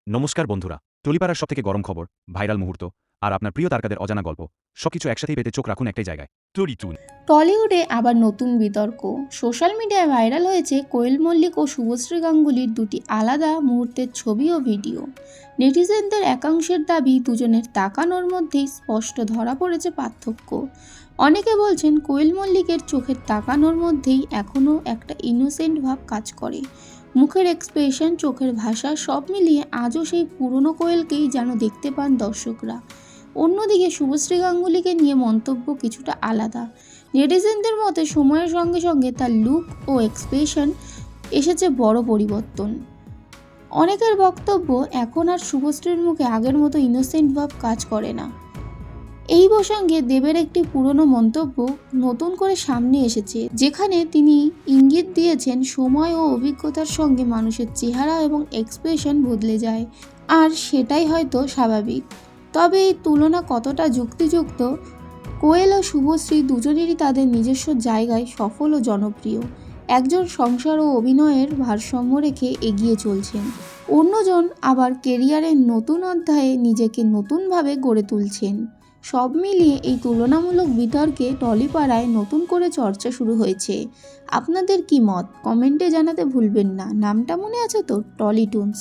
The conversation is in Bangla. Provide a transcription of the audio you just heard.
নমস্কার বন্ধুরা, টলিপাড়ার সবথেকে গরম খবর, ভাইরাল মুহূর্ত আর আপনার প্রিয় তারকাদের অজানা গল্প সবকিছু একসাথেই পেতে চোখ রাখুন একটাই জায়গায়, টলিটুন। টলিউডে আবার নতুন বিতর্ক। সোশ্যাল মিডিয়ায় ভাইরাল হয়েছে কোয়েল মল্লিক ও শুভশ্রী গাঙ্গুলির দুটি আলাদা মুহূর্তের ছবি ও ভিডিও। নেটিজেনদের একাংশের দাবি, দুজনের তাকানোর মধ্যেই স্পষ্ট ধরা পড়েছে পার্থক্য। অনেকে বলছেন কোয়েল মল্লিকের চোখের তাকানোর মধ্যেই এখনও একটা ইনোসেন্ট ভাব কাজ করে। মুখের এক্সপ্রেশন, চোখের ভাষা সব মিলিয়ে আজও সেই পুরনো কোয়েলকেই যেন দেখতে পান দর্শকরা। অন্যদিকে শুভশ্রী গাঙ্গুলিকে নিয়ে মন্তব্য কিছুটা আলাদা। নেটিজেনদের মতে সময়ের সঙ্গে সঙ্গে তার লুক ও এক্সপ্রেশন এসেছে বড় পরিবর্তন। অনেকের বক্তব্য, এখন আর শুভশ্রীর মুখে আগের মতো ইনোসেন্ট ভাব কাজ করে না। এই প্রসঙ্গে দেবের একটি পুরনো মন্তব্য নতুন করে সামনে এসেছে, যেখানে তিনি ইঙ্গিত দিয়েছেন সময় ও অভিজ্ঞতার সঙ্গে মানুষের চেহারা এবং এক্সপ্রেশন বদলে যায়, আর সেটাই হয়তো স্বাভাবিক। তবে এই তুলনা কতটা যুক্তিযুক্ত? কোয়েল ও শুভশ্রী দুজনেরই তাদের নিজস্ব জায়গায় সফল ও জনপ্রিয়। একজন সংসার ও অভিনয়ের ভারসাম্য রেখে এগিয়ে চলছেন, অন্যজন আবার কেরিয়ারের নতুন অধ্যায়ে নিজেকে নতুনভাবে গড়ে তুলছেন। সব মিলিয়ে এই তুলনামূলক বিতর্কে টলিপাড়ায় নতুন করে চর্চা শুরু হয়েছে। আপনাদের কি মত কমেন্টে জানাতে ভুলবেন না। নামটা মনে আছে তো? টলিটুনস।